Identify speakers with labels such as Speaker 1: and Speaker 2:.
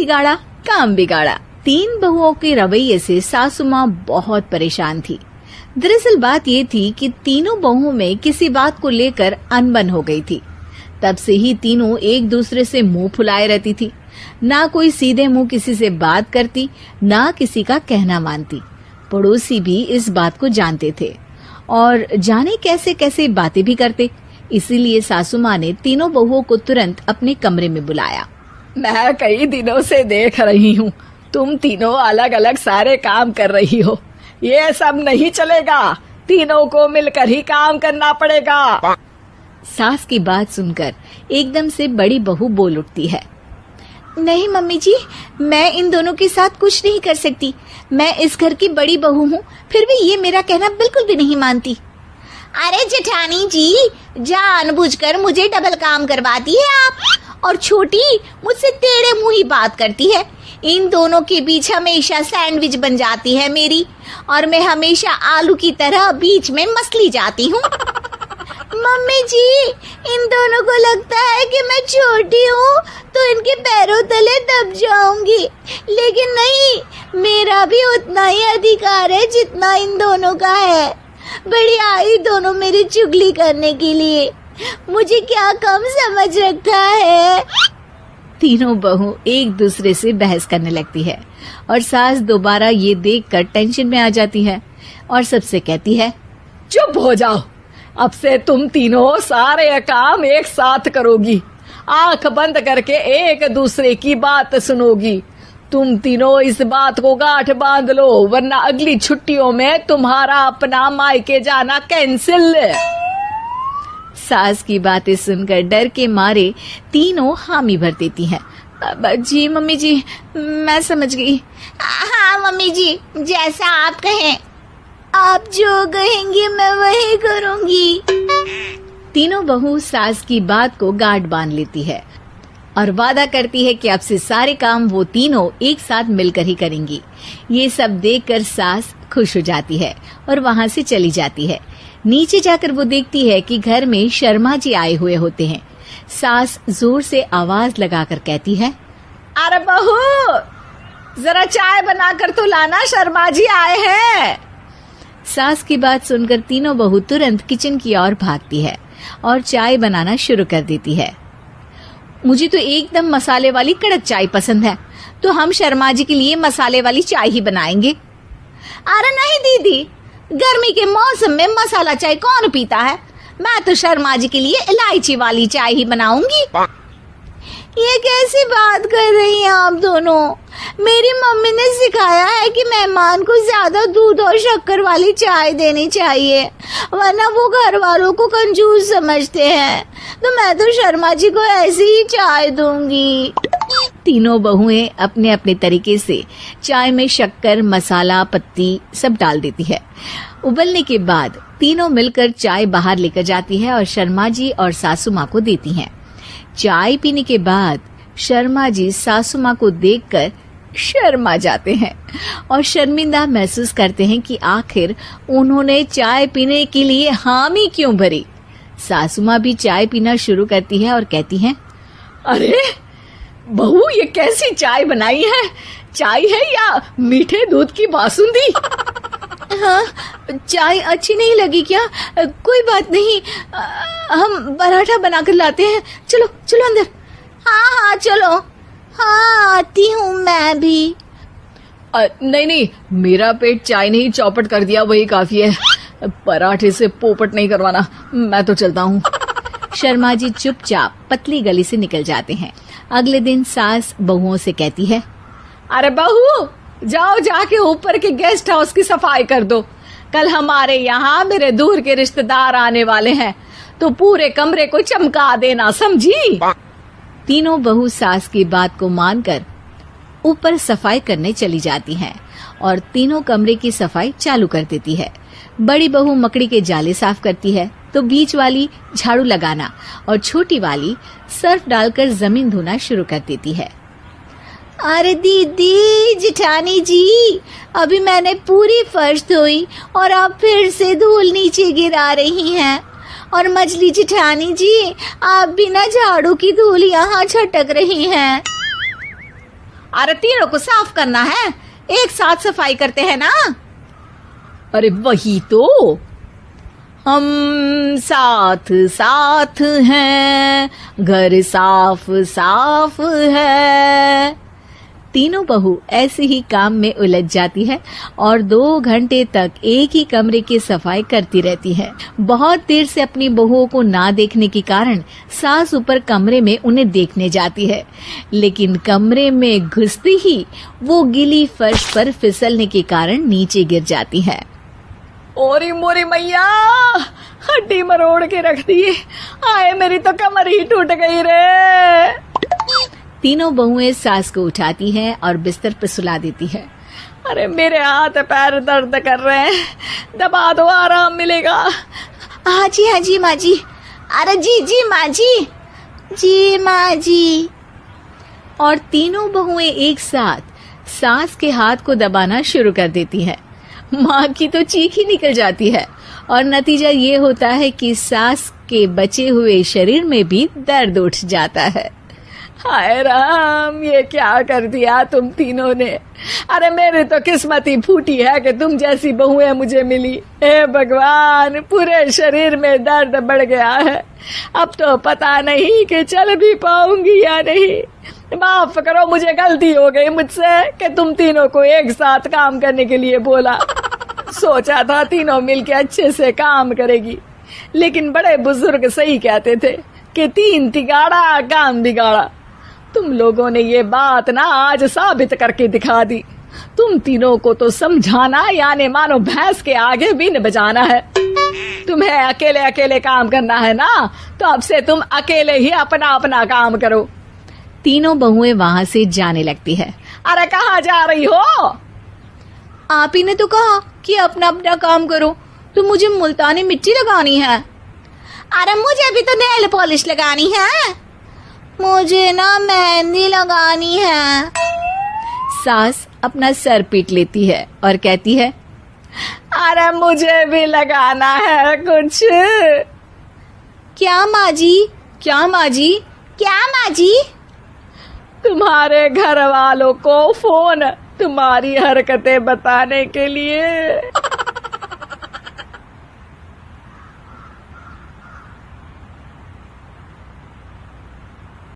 Speaker 1: बिगाड़ा काम बिगाड़ा। 3 बहुओं के रवैये से सासू माँ बहुत परेशान थी। दरअसल बात ये थी कि तीनों बहुओं में किसी बात को लेकर अनबन हो गई थी। तब से ही तीनों एक दूसरे से मुंह फुलाए रहती थी। ना कोई सीधे मुंह किसी से बात करती, ना किसी का कहना मानती। पड़ोसी भी इस बात को जानते थे और जाने कैसे कैसे बातें भी करते। इसीलिए सासू माँ ने तीनों बहुओं को तुरंत अपने कमरे में बुलाया।
Speaker 2: मैं कई दिनों से देख रही हूँ, तुम तीनों अलग अलग सारे काम कर रही हो। ये सब नहीं चलेगा, तीनों को मिलकर ही काम करना पड़ेगा।
Speaker 1: सास की बात सुनकर एकदम से बड़ी बहू बोल उठती है। नहीं मम्मी जी, मैं इन दोनों के साथ कुछ नहीं कर सकती। मैं इस घर की बड़ी बहू हूँ, फिर भी ये मेरा कहना बिल्कुल भी नहीं मानती।
Speaker 3: अरे जेठानी जी, जानबूझकर मुझे डबल काम करवाती है आप। और छोटी मुझसे टेढ़े मुंह ही बात करती है। इन दोनों के बीच हमेशा सैंडविच बन जाती है मेरी, और मैं हमेशा आलू की तरह बीच में मसली जाती हूँ। मम्मी जी, इन दोनों को लगता है कि मैं छोटी हूँ तो इनके पैरों तले दब जाऊंगी, लेकिन नहीं, मेरा भी उतना ही अधिकार है जितना इन दोनों का है। बड़ी आई दोनों मेरी चुगली करने के लिए, मुझे क्या कम समझ रखा है।
Speaker 1: तीनों बहू एक दूसरे से बहस करने लगती है और सास दोबारा ये देखकर टेंशन में आ जाती है और सबसे कहती है,
Speaker 2: चुप हो जाओ, अब से तुम तीनों सारे काम एक साथ करोगी। आंख बंद करके एक दूसरे की बात सुनोगी। तुम तीनों इस बात को गांठ बांध लो, वरना अगली छुट्टियों में तुम्हारा अपना मायके जाना कैंसिल।
Speaker 1: सास की बातें सुनकर डर के मारे तीनों हामी भर देती हैं। जी मम्मी जी, मैं समझ गई।
Speaker 3: हाँ मम्मी जी, जैसा आप कहें। आप जो कहेंगी मैं वही करूंगी।
Speaker 1: तीनों बहू सास की बात को गांठ बांध लेती है और वादा करती है कि अब से सारे काम वो तीनों एक साथ मिलकर ही करेंगी। ये सब देखकर सास खुश हो जाती है और वहाँ से चली जाती है। नीचे जाकर वो देखती है कि घर में शर्मा जी आए हुए होते हैं। सास जोर से आवाज लगाकर कहती है,
Speaker 2: अरे बहू, जरा चाय बनाकर तो लाना, शर्मा जी आए हैं।
Speaker 1: सास की बात सुनकर तीनों बहू तुरंत किचन की ओर भागती है और चाय बनाना शुरू कर देती है। मुझे तो एकदम मसाले वाली कड़क चाय पसंद है, तो हम शर्मा जी के लिए मसाले वाली चाय ही बनाएंगे।
Speaker 3: अरे नहीं दीदी, गर्मी के मौसम में मसाला चाय कौन पीता है? मैं तो शर्मा जी के लिए इलायची वाली चाय ही बनाऊंगी। ये कैसी बात कर रही हैं आप दोनों? मेरी मम्मी ने सिखाया है कि मेहमान को ज्यादा दूध और शक्कर वाली चाय देनी चाहिए, वरना वो घर वालों को कंजूस समझते हैं। तो मैं तो शर्मा जी को ऐसी ही चाय दूंगी।
Speaker 1: तीनों बहुएं अपने अपने तरीके से चाय में शक्कर, मसाला, पत्ती सब डाल देती है। उबलने के बाद तीनों मिलकर चाय बाहर लेकर जाती है और शर्मा जी और सासू माँ को देती हैं। चाय पीने के बाद शर्मा जी सासू माँ को देखकर शर्मा जाते हैं और शर्मिंदा महसूस करते हैं कि आखिर उन्होंने चाय पीने के लिए हामी क्यों भरी। सासू माँ भी चाय पीना शुरू करती है और कहती हैं,
Speaker 2: अरे बहू, ये कैसी चाय बनाई है? चाय है या मीठे दूध की बासुंदी?
Speaker 1: हाँ, चाय अच्छी नहीं लगी क्या? कोई बात नहीं, हम पराठा बनाकर लाते हैं। चलो चलो अंदर।
Speaker 3: हाँ चलो। हाँ, आती हूँ मैं भी।
Speaker 2: नहीं नहीं, मेरा पेट चाय ने ही चौपट कर दिया, वही काफी है। पराठे से पोपट नहीं करवाना, मैं तो चलता हूँ।
Speaker 1: शर्मा जी चुपचाप पतली गली से निकल जाते हैं। अगले दिन सास बहुओं से कहती है,
Speaker 2: अरे बहू, जाओ जाके ऊपर के गेस्ट हाउस की सफाई कर दो। कल हमारे यहाँ मेरे दूर के रिश्तेदार आने वाले हैं, तो पूरे कमरे को चमका देना, समझी?
Speaker 1: तीनों बहू सास की बात को मानकर ऊपर सफाई करने चली जाती हैं और तीनों कमरे की सफाई चालू कर देती है। बड़ी बहू मकड़ी के जाले साफ करती है, तो बीच वाली झाड़ू लगाना और छोटी वाली सर्फ डालकर जमीन धोना शुरू कर देती है।
Speaker 3: अरे दीदी, जेठानी जी, अभी मैंने पूरी फर्श धोई और आप फिर से धूल नीचे गिरा रही हैं। और मछली जेठानी जी, आप बिना झाड़ू की धूल यहाँ छटक रही हैं। अरे तीनों को साफ करना है, एक साथ सफाई करते हैं ना।
Speaker 2: अरे वही तो, हम साथ साथ हैं, घर साफ साफ है।
Speaker 1: तीनों बहू ऐसे ही काम में उलझ जाती है और 2 घंटे तक एक ही कमरे की सफाई करती रहती है। बहुत देर से अपनी बहुओं को ना देखने के कारण सास ऊपर कमरे में उन्हें देखने जाती है, लेकिन कमरे में घुसते ही वो गीली फर्श पर फिसलने के कारण नीचे गिर जाती है।
Speaker 2: ओरी मोरी मैया, हड्डी मरोड़ के रख दी। आए मेरी तो कमर ही टूट गई रे।
Speaker 1: तीनों बहुएं सास को उठाती हैं और बिस्तर पर सुला देती है।
Speaker 2: अरे मेरे हाथ पैर दर्द कर रहे हैं, दबा दो, आराम मिलेगा।
Speaker 3: हाँ जी माँ जी। अरे जी माँ जी, जी माँ जी।
Speaker 1: और तीनों बहुएं एक साथ सास के हाथ को दबाना शुरू कर देती हैं। माँ की तो चीख ही निकल जाती है और नतीजा ये होता है कि सास के बचे हुए शरीर में भी दर्द उठ जाता है।
Speaker 2: हाय राम, ये क्या कर दिया तुम तीनों ने। अरे मेरी तो किस्मत ही फूटी है कि तुम जैसी बहुएं मुझे मिली। हे भगवान, पूरे शरीर में दर्द बढ़ गया है। अब तो पता नहीं कि चल भी पाऊंगी या नहीं। माफ करो, मुझे गलती हो गई मुझसे कि तुम तीनों को एक साथ काम करने के लिए बोला। सोचा था तीनों मिलके अच्छे से काम करेगी, लेकिन बड़े बुजुर्ग सही कहते थे कि 3 तिगाड़ा काम बिगाड़ा। तुम लोगों ने ये बात ना आज साबित करके दिखा दी। तुम तीनों को तो समझाना यानी मानो भैंस के आगे बीन बजाना है। तुम्हें अकेले अकेले काम करना है ना, तो अब से तुम अकेले ही अपना अपना काम करो।
Speaker 1: तीनों बहुएं वहां से जाने लगती है।
Speaker 2: अरे कहाँ जा रही हो?
Speaker 3: आप ही ने तो कहा कि अपना अपना काम करो, तो मुझे मुल्तानी मिट्टी लगानी है। अरे मुझे भी तो नेल पॉलिश लगानी है, मुझे ना मेहंदी लगानी है।
Speaker 1: सास अपना सर पीट लेती है और कहती है,
Speaker 2: अरे मुझे भी लगाना है कुछ।
Speaker 3: क्या माँ जी?
Speaker 1: क्या माँ जी?
Speaker 3: क्या माँ जी?
Speaker 2: तुम्हारे घर वालों को फोन तुम्हारी हरकतें बताने के लिए।